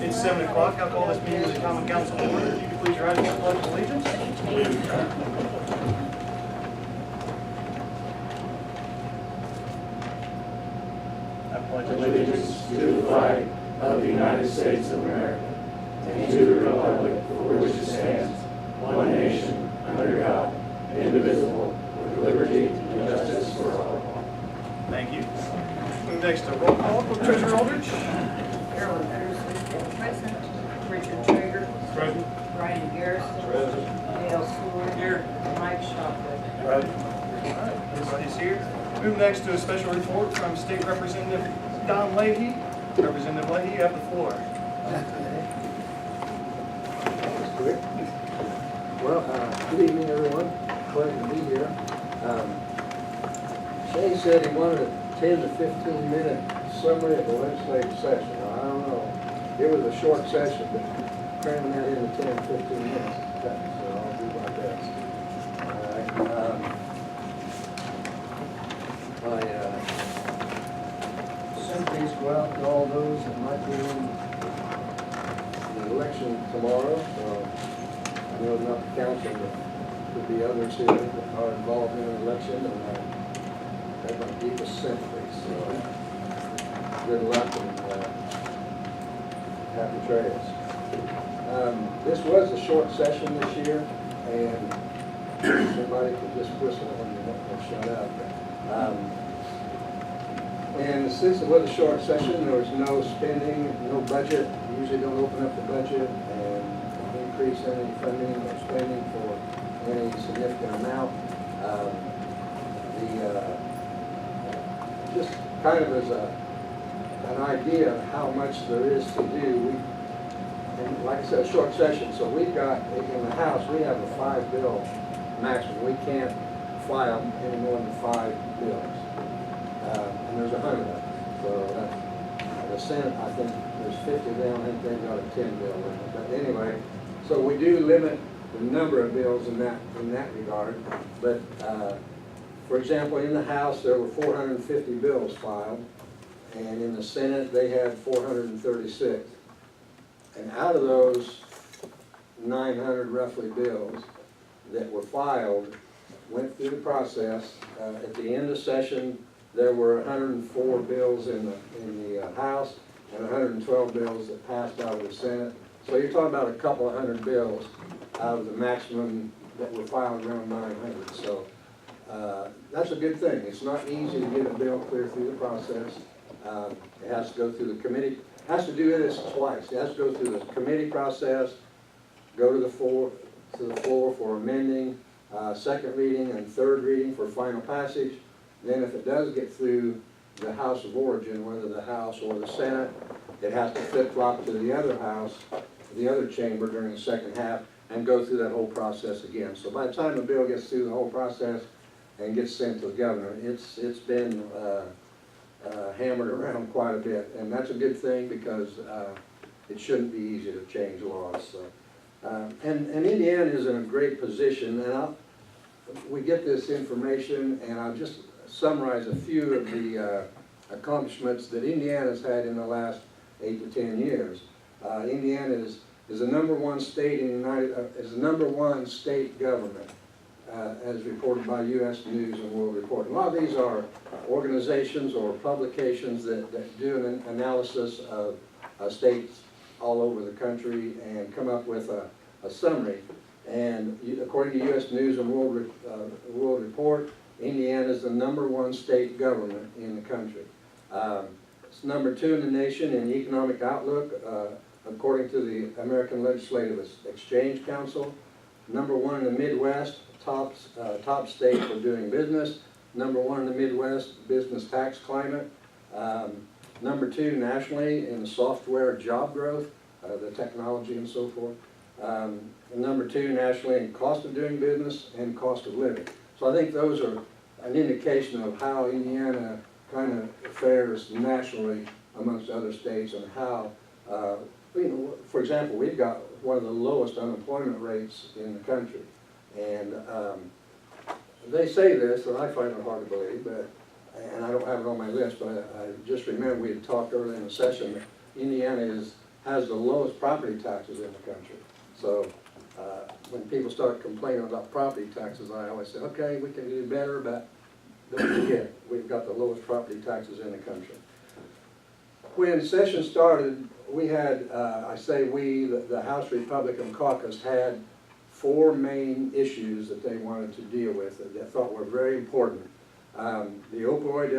It's 7 o'clock. I'll call this meeting of the Common Council to order. If you could please rise for the pledge of allegiance. I pledge Allegiance to the flag of the United States of America and to the republic for which it stands, one nation, under God, indivisible, with liberty and justice for all. Thank you. Move next to roll call for Treasurer Aldrich. Carolyn Peterson, present. Richard Traeger, Present. Brian Garrison, Dale Stewart. Here. Mike Shopwood. All right, everybody's here. Move next to a special report from State Representative Don Leahy. Representative Leahy, you have the floor. That's quick. Well, good evening, everyone. Pleasure to be here. Shane said he wanted a 10 to 15-minute summary of the legislative session. Now, I don't know. It was a short session, but cramming that into 10 to 15 minutes is tough, so I'll do my best. All right. My sympathies go out to all those that might be in the election tomorrow. So I know not the council, but could be others here that are involved in an election, and I have my deepest sympathies. So good luck and happy trails. This was a short session this year, and somebody could just whistle when you shut up. And since it was a short session, there was no spending, no budget. We usually don't open up the budget and increase any funding or spending for any significant amount. Just kind of as an idea of how much there is to do, and like I said, a short session, so we've got, in the House, we have a 5-bill maximum. We can't file any more than 5 bills. And there's 100 of them. So that's, the Senate, I think there's 50 of them. I think they've got a 10-bill limit. But anyway, so we do limit the number of bills in that regard. But for example, in the House there were 450 bills filed, and in the Senate they had 436. And out of those 900 roughly bills that were filed, went through the process. At the end of session, there were 104 bills in the House and 112 bills that passed out of the Senate. So you're talking about a couple of hundred bills out of the maximum that were filed, around 900. So that's a good thing. It's not easy to get a bill clear through the process. It has to go through the committee. It has to do this twice. It has to go through the committee process, go to the floor for amending, second reading and third reading for final passage. Then if it does get through the House of Origin, whether the House or the Senate, it has to flip-flop to the other house, the other chamber during the second half, and go through that whole process again. So by the time the bill gets through the whole process and gets sent to the governor, it's been hammered around quite a bit. And that's a good thing, because it shouldn't be easy to change laws. So, and Indiana is in a great position, and we get this information, and I'll just summarize a few of the accomplishments that Indiana's had in the last 8 to 10 years. Indiana is the #1 state in is the #1 state government, as reported by U.S. News and World Report. A lot of these are organizations or publications that do an analysis of states all over the country and come up with a summary. And according to U.S. News and World Report, Indiana is the #1 state government in the country. It's #2 in the nation in economic outlook, according to the American Legislative Exchange Council. #1 in the Midwest, top state for doing business. #1 in the Midwest, business tax climate. #2 nationally in software job growth, the technology and so forth. #2 nationally in cost of doing business and cost of living. So I think those are an indication of how Indiana kind of fares nationally amongst other states, and how, for example, we've got one of the lowest unemployment rates in the country. And they say this, and I find it hard to believe, but and I don't have it on my list, but I just remember we had talked earlier in the session that Indiana has the lowest property taxes in the country. So when people start complaining about property taxes, I always say, okay, we can do better, but don't forget, we've got the lowest property taxes in the country. When session started, we had, I say we, the House Republican caucus had 4 main issues that they wanted to deal with that they thought were very important. The opioid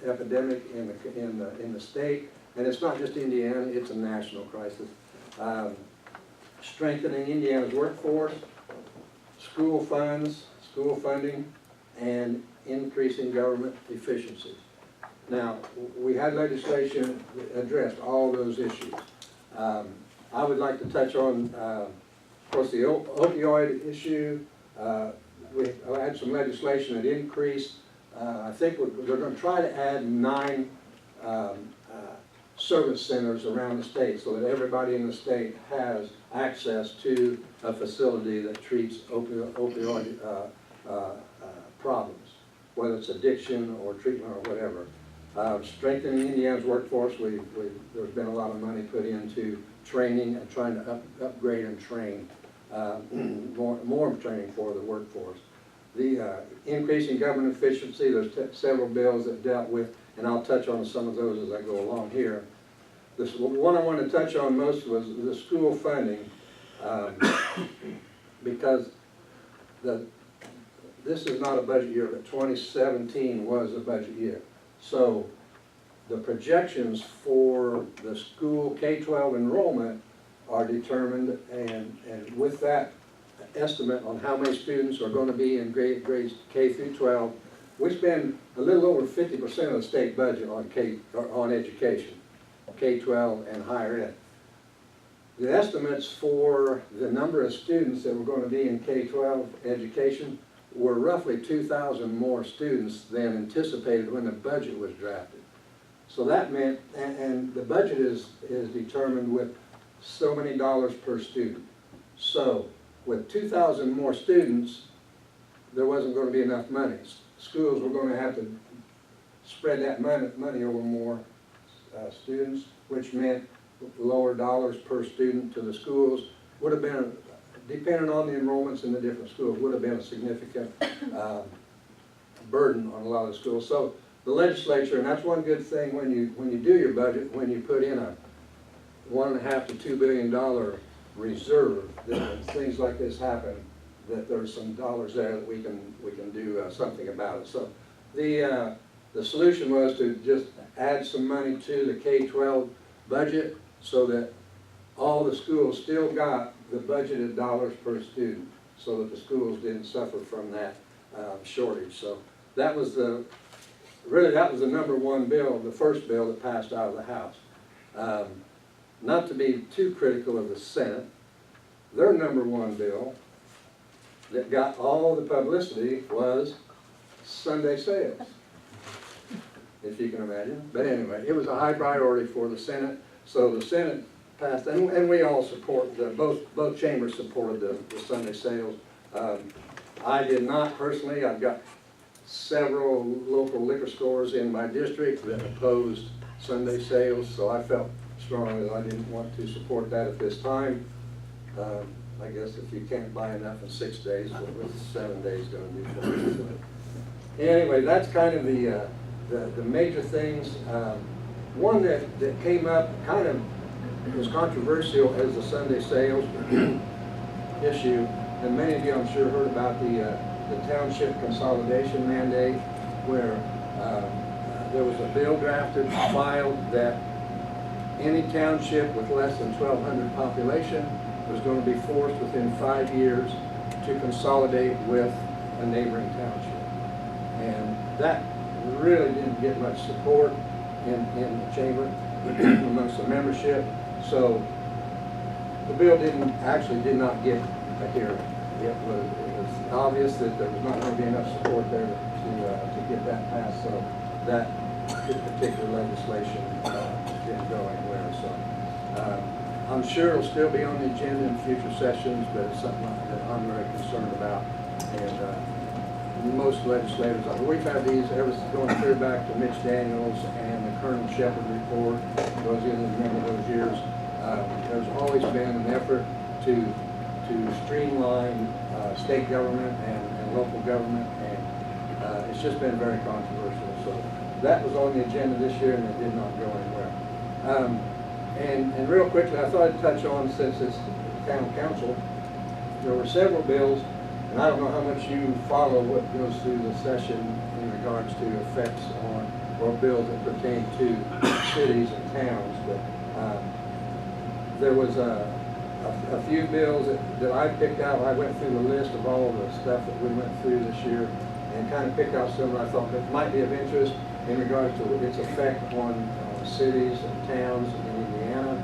epidemic in the state, and it's not just Indiana, it's a national crisis. Strengthening Indiana's workforce, school funding, and increasing government efficiency. Now, we had legislation that addressed all those issues. I would like to touch on, of course, the opioid issue. We had some legislation that increased. I think we're going to try to add 9 service centers around the state so that everybody in the state has access to a facility that treats opioid problems, whether it's addiction or treatment or whatever. Strengthening Indiana's workforce, there's been a lot of money put into training and trying to upgrade and train, more training for the workforce. The increasing government efficiency, there's several bills that dealt with, and I'll touch on some of those as I go along here. The one I want to touch on most was the school funding, because this is not a budget year, but 2017 was a budget year. So the projections for the school K-12 enrollment are determined, and with that estimate on how many students are going to be in grades K through 12, we spend a little over 50% of the state budget on education, K-12 and higher ed. The estimates for the number of students that were going to be in K-12 education were roughly 2,000 more students than anticipated when the budget was drafted. So that meant, and the budget is determined with so many dollars per student. So with 2,000 more students, there wasn't going to be enough money. Schools were going to have to spread that money over more students, which meant lower dollars per student to the schools. Would have been, depending on the enrollments in the different schools, would have been a significant burden on a lot of the schools. So the legislature, and that's one good thing when you do your budget, when you put in a $1.5 to $2 billion reserve, that when things like this happen, that there's some dollars there that we can do something about it. So the solution was to just add some money to the K-12 budget so that all the schools still got the budgeted dollars per student, so that the schools didn't suffer from that shortage. So that was really that was the #1 bill, the first bill that passed out of the House. Not to be too critical of the Senate, their #1 bill that got all the publicity was Sunday sales, if you can imagine. But anyway, it was a high priority for the Senate, so the Senate passed, and we all support, both chambers supported the Sunday sales. I did not personally. I've got several local liquor stores in my district that opposed Sunday sales, so I felt strongly that I didn't want to support that at this time. I guess if you can't buy enough in 6 days, what's 7 days going to do for you? Anyway, that's kind of the major things. One that came up kind of was controversial as the Sunday sales issue, and many of you I'm sure heard about the township consolidation mandate, where there was a bill drafted, filed, that any township with less than 1,200 population was going to be forced within 5 years to consolidate with a neighboring township. And that really didn't get much support in the chamber amongst the membership. So the bill did not get a hearing. It was obvious that there was not going to be enough support there to get that passed. So that particular legislation didn't go anywhere. So I'm sure it'll still be on the agenda in future sessions, but it's something that I'm very concerned about. And most legislators, we've had these ever going through back to Mitch Daniels and the Colonel Shepard report, those of you that remember those years. There's always been an effort to streamline state government and local government, and it's just been very controversial. So that was on the agenda this year, and it did not go anywhere. And real quickly, I thought I'd touch on, since it's town council, there were several bills, and I don't know how much you follow what goes through the session in regards to effects on, or bills that pertain to cities and towns, but there was a few bills that I picked out. I went through the list of all the stuff that we went through this year and kind of picked out some that I thought that might be of interest in regards to its effect on cities and towns in Indiana.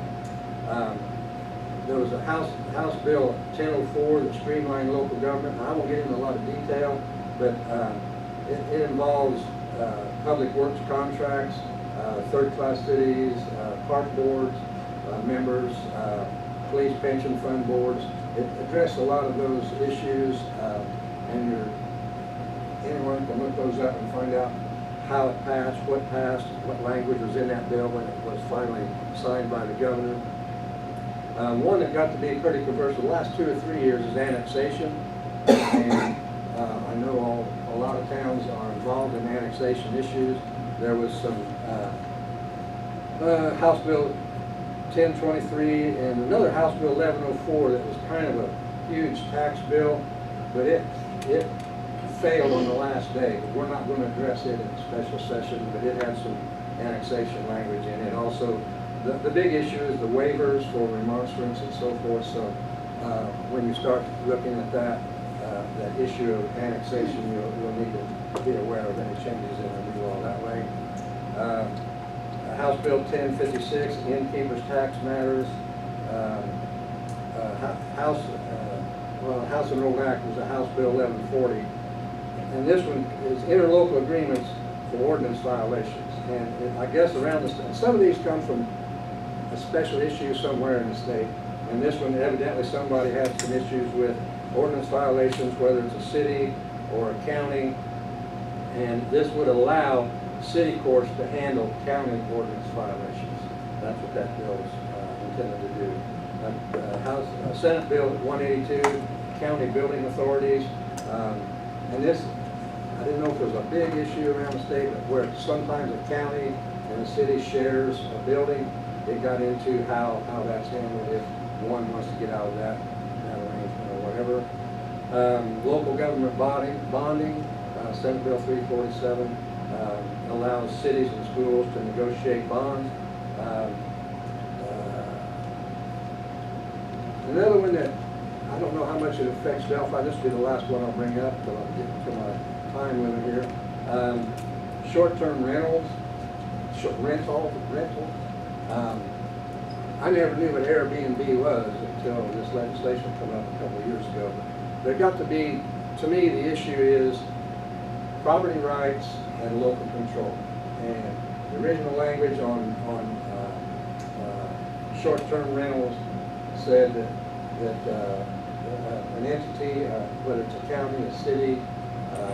There was a House Bill 1004 that streamlined local government. Now, I won't get into a lot of detail, but it involves public works contracts, third-class cities, park boards, members, police pension fund boards. It addressed a lot of those issues, and anyone can look those up and find out how it passed, what language was in that bill when it was finally signed by the governor. One that got to be pretty controversial the last 2 or 3 years is annexation. And I know a lot of towns are involved in annexation issues. There was some House Bill 1023 and another House Bill 1104 that was kind of a huge tax bill, but it failed on the last day. We're not going to address it in a special session, but it had some annexation language in it. Also, the big issue is the waivers for remonstrance and so forth. So when you start looking at that issue of annexation, you'll need to be aware of any changes in the new law that way. House Bill 1056, innkeeper's tax matters. House and Road Act was a House Bill 1140. And this one is interlocal agreements for ordinance violations. And I guess around the state, some of these come from a special issue somewhere in the state. And this one, evidently somebody had some issues with ordinance violations, whether it's a city or a county. And this would allow city courts to handle county ordinance violations. That's what that bill is intended to do. Senate Bill 182, county building authorities. And this, I didn't know if it was a big issue around the state, but where sometimes a county and a city shares a building. It got into how that's handled if one wants to get out of that arrangement or whatever. Local government bonding, Senate Bill 347, allows cities and schools to negotiate bonds. Another one that I don't know how much it affects Delphi. This will be the last one I'll bring up until I get to my time limit here. Short-term rentals, rental. I never knew what Airbnb was until this legislation came up a couple of years ago. There got to be, to me, the issue is property rights and local control. And the original language on short-term rentals said that an entity, whether it's a county, a city,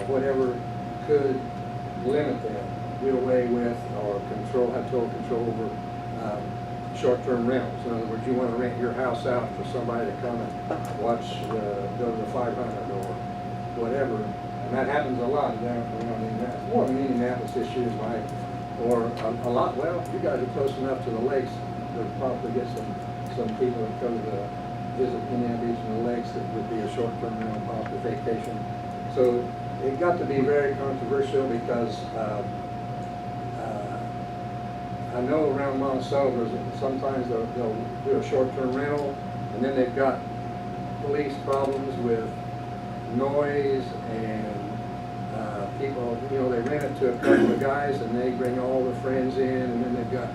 whatever, could limit them, do away with, or have total control over short-term rentals. In other words, you want to rent your house out for somebody to come and watch, go to the 500 or whatever. And that happens a lot down in Indianapolis. More of an Indianapolis issue, or a lot. Well, you guys are close enough to the lakes, there'll probably get some people that come to visit Indiana Beach and the lakes that would be a short-term rental, possibly vacation. So it got to be very controversial because I know around Monticello, sometimes they'll do a short-term rental, and then they've got police problems with noise and people, they rent it to a couple of guys and they bring all their friends in, and then they've got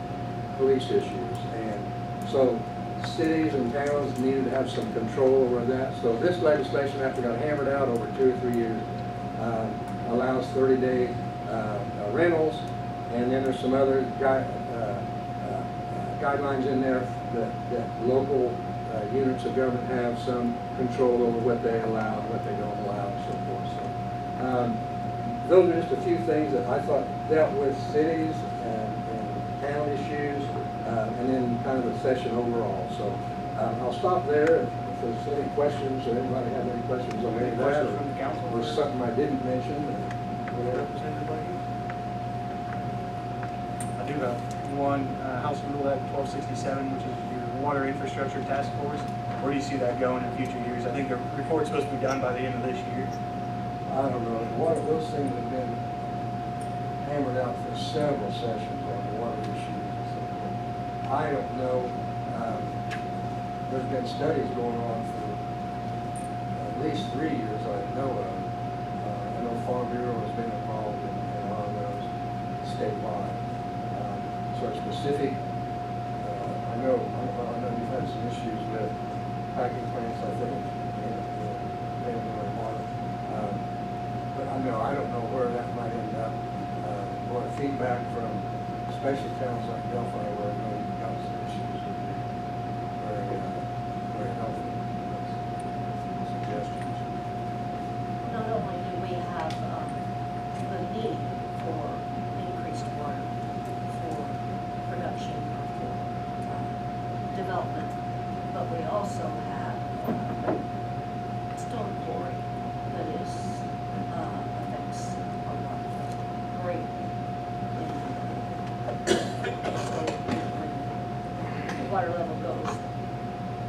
police issues. And so cities and towns needed to have some control over that. So this legislation, after it got hammered out over 2 or 3 years, allows 30-day rentals, and then there's some other guidelines in there that local units of government have some control over what they allow and what they don't allow and so forth. So, Those are just a few things that I thought dealt with cities and town issues, and then kind of the session overall. So I'll stop there. If there's any questions, or anybody have any questions on any of that, Questions from the council? or something I didn't mention, or whatever. Representative Leahy? I do have one, House Rule Act 1267, which is your water infrastructure task force. Where do you see that going in future years? I think the report's supposed to be done by the end of this year. I don't know, those things have been hammered out for several sessions on water issues. I don't know, there's been studies going on for at least 3 years I know of. I know Farm Bureau has been involved in a lot of those statewide. So specific, I know you've had some issues with packing plants, I think, and water. But I don't know where that might end up. Or feedback from especially towns like Delphi where I know you've got some issues would be very helpful. Suggestions. Not only do we have the need for increased water for production or for development, but we also have stone quarry that is affects a lot greatly. So when the water level goes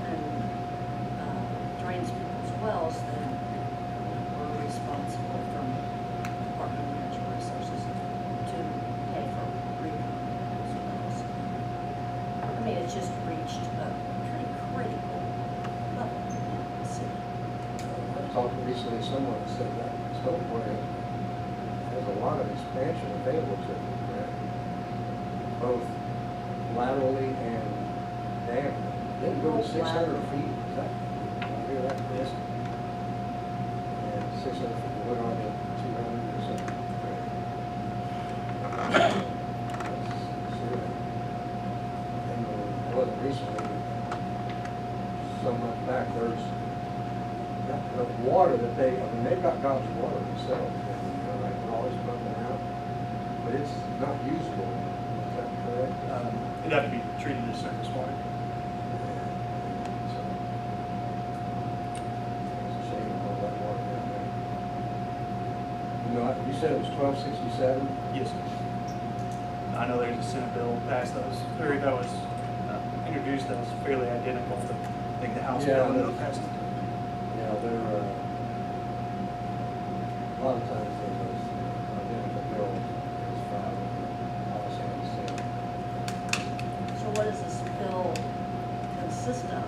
and drains people's wells, then we're responsible from Department of Natural Resources to pay for repumping those wells. I mean, it's just reached a pretty critical level in the city. I talked recently to someone that said that Stoneport has a lot of expansion available to it, right? Both laterally and diameter. Didn't go to 600 feet, is that, did I hear that correct? And 600 feet, went on to 200 or something. And it wasn't recently, some months back, there's the water that they've got God's water themselves, like they're always pumping out, but it's not usable, is that correct? It'd have to be treated as surface water. So, it's a shame all that water down there. You said it was 1267? Yes, sir. I know there's a Senate bill passed that was introduced that was fairly identical to, I think, the House Yeah, bill that that's- passed. Yeah, they're, a lot of times there's those identical bills that's filed with the House and the Senate. So what does this bill consist of?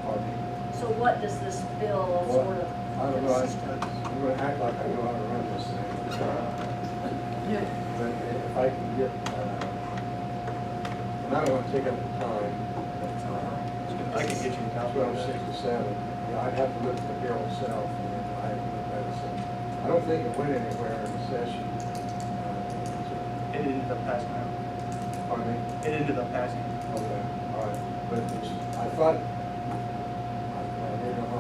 Pardon me? So what does this bill Well, sort of I don't know, consist of? I'm gonna act like I know how to run this thing. But if I can get, and I don't want to take up the time, I can get you a copy of that. 1267, yeah, I'd have to look at the bill itself, and I haven't looked at it since. I don't think it went anywhere in the session. It ended up passing out. Pardon me? It ended up passing. Okay, all right, but I thought,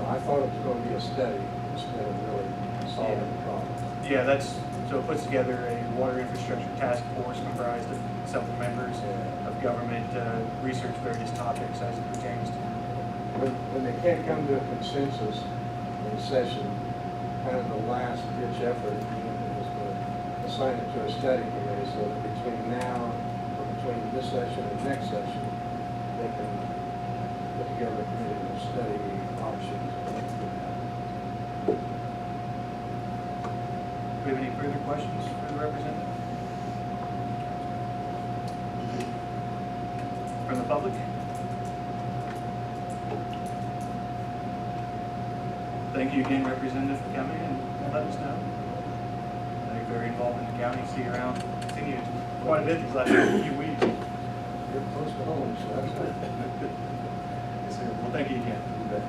I thought it was going to be a study instead of really solving the problem. Yeah, so it puts together a water infrastructure task force comprised of several members of government, research various topics as it pertains to. When they can't come to a consensus in session, kind of the last ditch effort is to assign it to a study committee so that between now, or between this session and next session, they can put together a committee to study options. Do we have any further questions for the representative? From the public? Thank you again, Representative, for coming and letting us know. I know you're very involved in the county, see you around, continue quite a bit these last few weeks. You're close to home, so that's good. Yes, sir. Well, thank you again. You bet.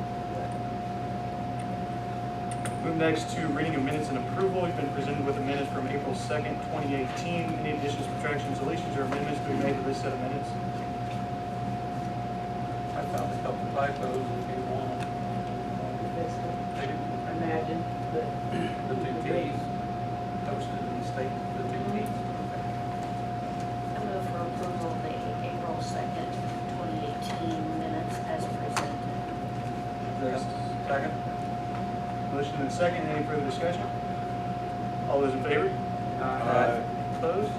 Move next to reading of minutes and approval. We've been presented with a minute from April 2nd, 2018. Any additions, subtractions, deletions, or amendments to be made to this set of minutes? I found a couple typos if you want. Imagine. The two Ts, posted in the state, the two Ts. I move for approval of the April 2nd, 2018 minutes as presented. Second? Motion and second, any further discussion? All those in favor? Opposed?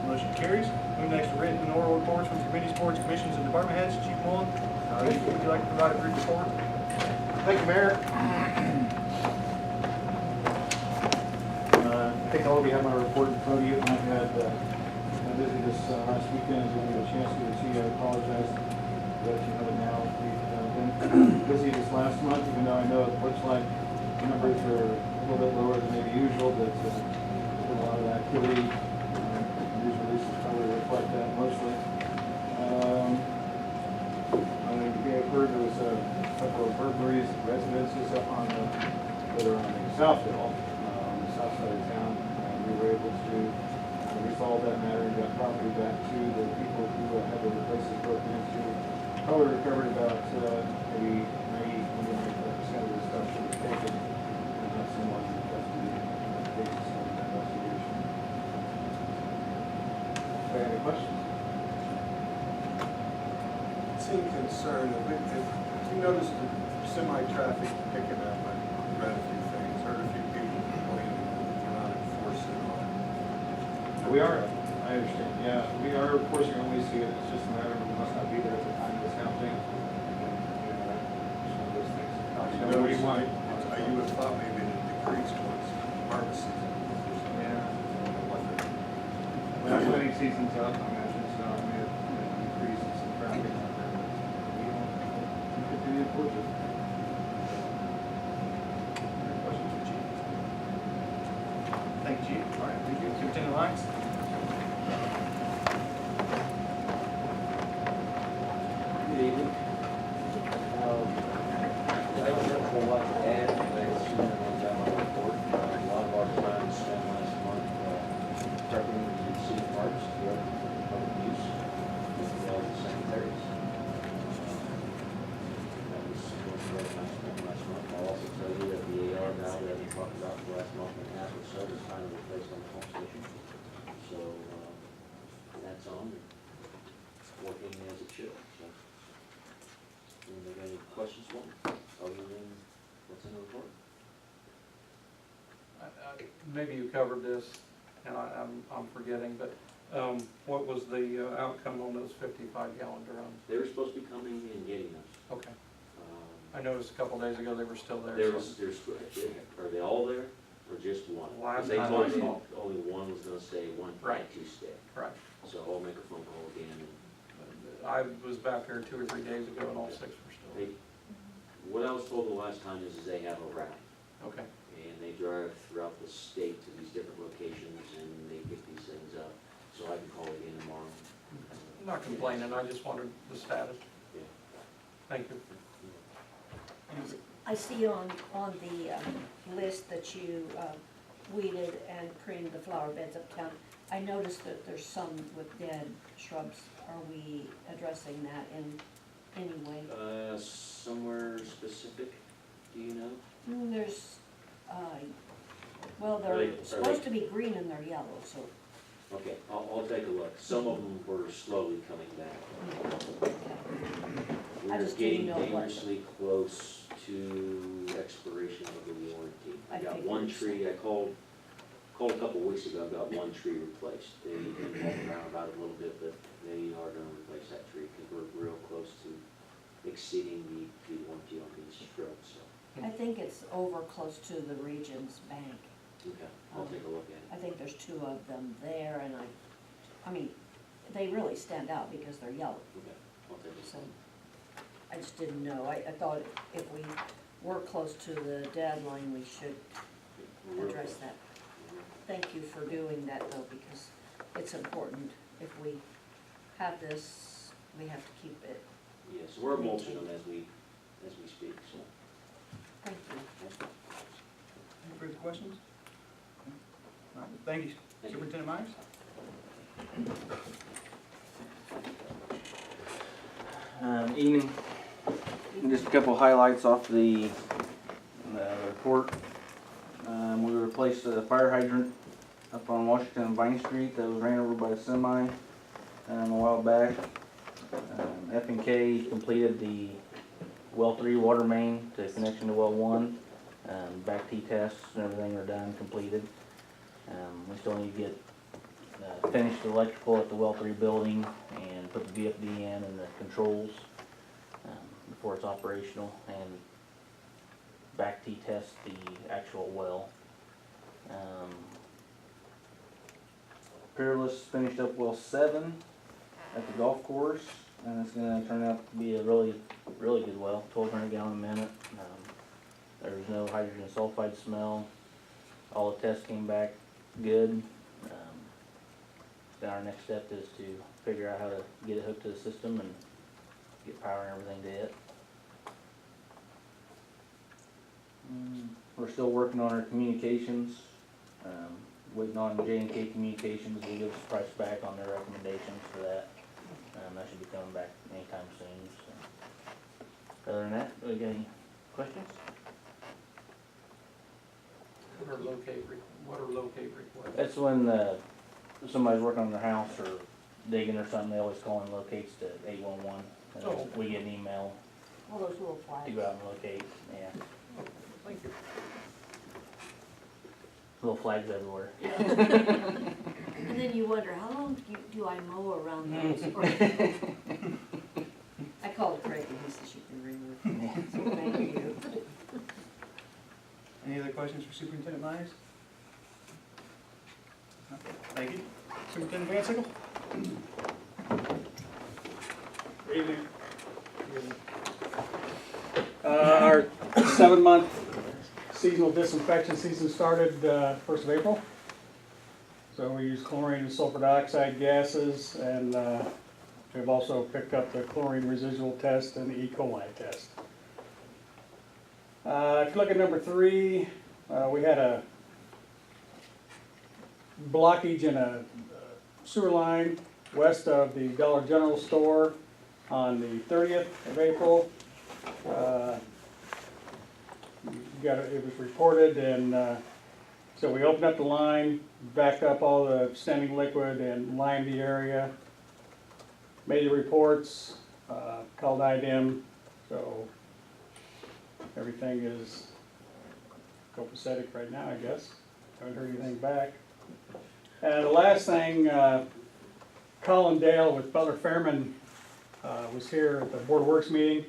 Motion carries. Move next to written and oral reports from committees, boards, commissions, and department heads. Chief Mullen, would you like to provide a brief report? Thank you, Mayor. I think all of you have my report in front of you. I've had, been busy this last weekend, didn't get a chance to see you. I apologize. Let you know now. We've been busy this last month, even though I know it looks like the numbers are a little bit lower than maybe usual, but there's been a lot of activity. News releases probably reflect that mostly. You may have heard there was a couple of burglaries at residences up on that are on the South Hill, on the south side of town. We were able to resolve that matter and got property back to the people who had their places broken into. Probably recovered about maybe 90% of the stuff that was taken, and not someone in custody, cases on the investigation. Any questions? Seeing concern, if you noticed the semi-traffic picking up, I read a few things, heard a few people complaining that they're not enforcing on it. We are, I understand, yeah, we are enforcing when we see it, it's just a matter of we must not be there at the time it's happening. It's one of those things. You noticed, you would have thought maybe it had decreased once harvest season was or something. Yeah. What the- When our wedding season's up, I imagine, so I may have increased some traffic out there, but we continue to push it. Any questions for Chief? Thank you, Chief. All right, thank you. Superintendent Lyons? Good evening. I don't have a whole lot to add, but it's seen it on my report. A lot of our time spent last month prepping the city parks to be open for public use, as well as the cemeteries. That was very much spent last month. I'll also tell you that the AR now that we talked about the last month and a half or so is finally replaced on the pump station. So that's on, working as it should. So, any questions for me, other than what's in the report? Maybe you covered this, and I'm forgetting, but what was the outcome on those 55-gallon drums? They were supposed to be coming and getting us. Okay. I noticed a couple days ago they were still there. Are they all there, or just one? Last They time told I me saw. only one was gonna stay, one Right. had to stay. Right. So I'll make a phone call again, and I was back there 2 or 3 days ago, and all 6 were still they, what I was told the last time is they have a route, okay. and they drive throughout the state to these different locations, and they pick these things up. So I can call again tomorrow. I'm not complaining, I just wondered the status. Yeah. Thank you. I see on the list that you weeded and pruned the flower beds uptown. I noticed that there's some with dead shrubs. Are we addressing that in any way? Somewhere specific, do you know? There's, well, Are they're they- supposed to be green and they're yellow, so. Okay, I'll take a look. Some of them were slowly coming back. I We're just getting didn't know what- dangerously close to expiration of the warranty. I I got figured one so. tree, I called a couple weeks ago, got one tree replaced. They've been walking around about it a little bit, but they are gonna replace that tree because we're real close to exceeding the warranty on these shrubs, so. I think it's over close to the Regions Bank. Okay, I'll take a look at I think there's 2 of them there, and I mean, they really stand out because they're yellow. it. Okay, I'll take a So look. I just didn't know. I thought if we were close to the deadline, we should We're real address close. that. Thank you for doing that though, because it's important. If we have this, we have to keep it. Yeah, so we're mulching them as we speak, so. Thank you. Any further questions? All right, thank you. Thank you. Superintendent Myers? Evening. Just a couple highlights off the report. We replaced a fire hydrant up on Washington and Vine Street that was ran over by a semi a while back. F&K completed the well 3 water main to connection to well 1. Back T tests and everything are done, completed. We still need to get finished electrical at the well 3 building and put the VFD in and the controls before it's operational, and back T test the actual well. Peerless finished up well 7 at the golf course, and it's gonna turn out to be a really good well, 1,200 gallon a minute. There's no hydrogen sulfide smell. All the tests came back good. Then our next step is to figure out how to get it hooked to the system and get power and everything to it. We're still working on our communications, waiting on J&K Communications to give us a price back on their recommendations for that. That should be coming back anytime soon. So. Other than that, we got any questions? What are locate requests? That's when somebody's working on their house or digging or something, they always call in locates to 811. And Oh. we get an email All those little to flags. go out and locate, yeah. Thank you. Little flags everywhere. And then you wonder, how long do I mow around those? I called Craig and he said she can remove. So thank you. Any other questions for Superintendent Myers? Thank you. Superintendent Van Sickle? Good evening. Our 7-month seasonal disinfection season started 1st of April. So we use chlorine and sulfur dioxide gases, and we've also picked up the chlorine residual test and the E. coli test. If you look at number 3, we had a blockage in a sewer line west of the Dollar General store on the 30th of April. It was reported, and so we opened up the line, backed up all the standing liquid and lined the area, made the reports, called IDEM, so everything is copacetic right now, I guess. Haven't heard anything back. And the last thing, Colin Dale with Butler Fairman was here at the Board of Works meeting,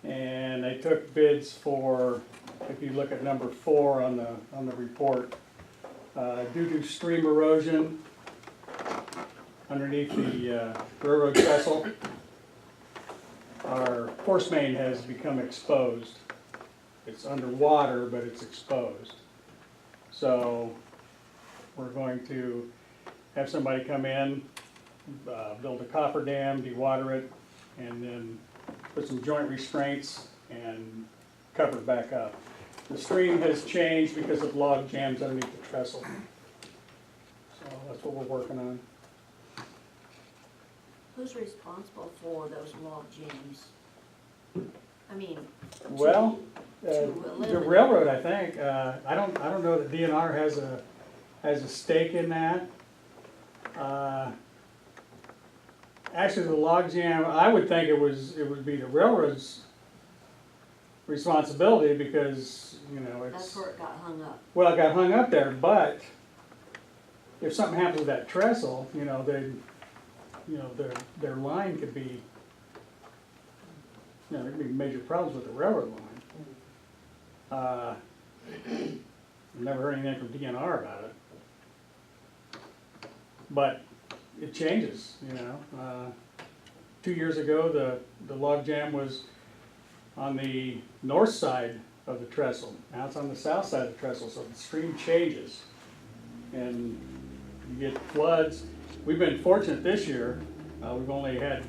and they took bids for, if you look at number 4 on the report, due to stream erosion underneath the railroad trestle, our force main has become exposed. It's underwater, but it's exposed. So we're going to have somebody come in, build a copper dam, dewater it, and then put some joint restraints and cover it back up. The stream has changed because of log jams underneath the trestle. So that's what we're working on. Who's responsible for those log jams? I mean, Well, to the eliminate- railroad, I think, I don't know that DNR has a stake in that. Actually, the log jam, I would think it would be the railroad's responsibility because, you know, that's it's, where it got hung up. well, it got hung up there, but if something happens with that trestle, you know, their line could be, you know, there could be major problems with the railroad line. Never heard anything from DNR about it. But it changes, you know. 2 years ago, the log jam was on the north side of the trestle. Now it's on the south side of the trestle, so the stream changes. And you get floods. We've been fortunate this year. I think we've only had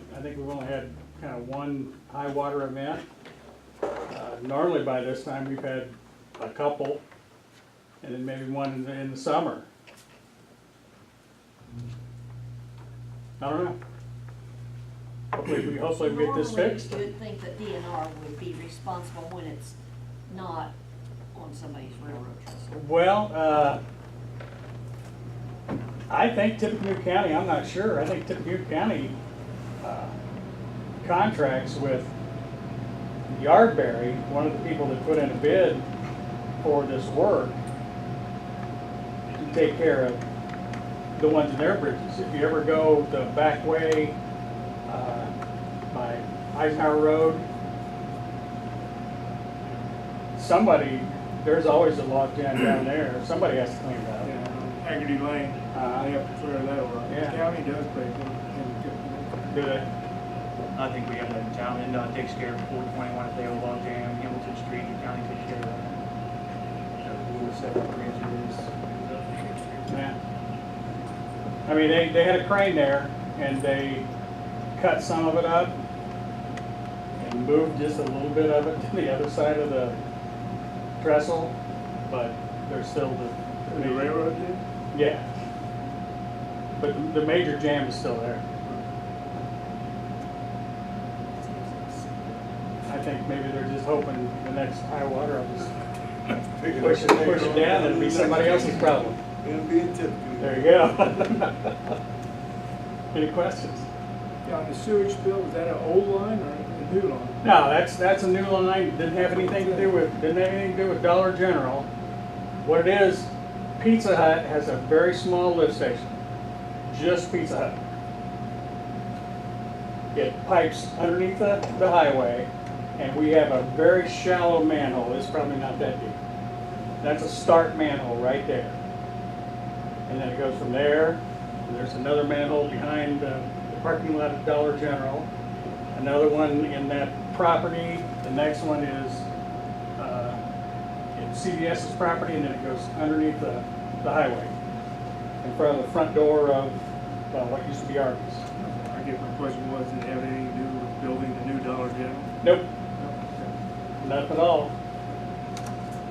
kind of one high water event. Normally by this time we've had a couple, and then maybe one in the summer. I don't know. Hopefully we get this fixed. Normally, you would think that DNR would be responsible when it's not on somebody's railroad trestle? Well, I think Tippecanoe County, I'm not sure, I think Tippecanoe County contracts with Yardberry, one of the people that put in a bid for this work, to take care of the ones in their bridges. If you ever go the back way by Eisenhower Road, there's always a log jam down there. Somebody has to clean it up. Haggerty Lane, they have to clear that over. Yeah. The county does pay for it. Do they? I think we have that in town, and takes care of 421 if they have a log jam, Hamilton Street, the county takes care of that. Yeah. I mean, they had a crane there, and they cut some of it up and moved just a little bit of it to the other side of the trestle, but there's still The railroad did? yeah. But the major jam is still there. I think maybe they're just hoping the next high water will just push it down and it'll be somebody else's problem. It'll be in Tippecanoe. There you go. Any questions? Yeah, on the sewage spill, was that an old line or a new line? No, that's a new line. Didn't have anything to do with Dollar General. What it is, Pizza Hut has a very small lift station. Just Pizza Hut. It pipes underneath the highway, and we have a very shallow manhole. It's probably not that deep. That's a start manhole right there. And then it goes from there, and there's another manhole behind the parking lot of Dollar General. Another one in that property. The next one is in CVS's property, and then it goes underneath the highway in front of the front door of what used to be Arby's. I guess my question was, did it have anything to do with building the new Dollar General? Nope, not at all.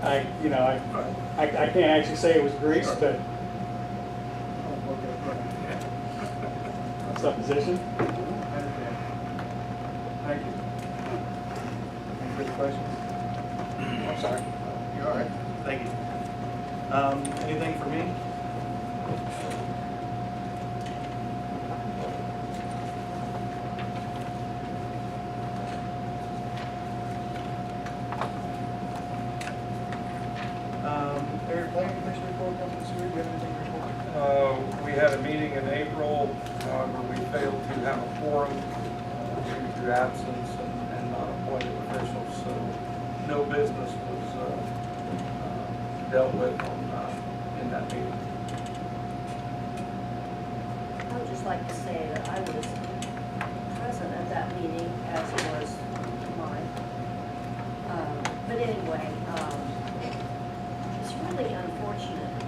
I can't actually say it was grease, but Oh, okay, supposition. I understand. Thank you. Any further questions? I'm sorry. You're all right. Thank you. Anything for me? Area Planning Commission report, Councilman Stewart, do you have anything to report? We had a meeting in April, however, we failed to have a quorum due to absence and not appointed officials, so no business was dealt with in that meeting. I would just like to say that I was present at that meeting, as was mine. But anyway, it's really unfortunate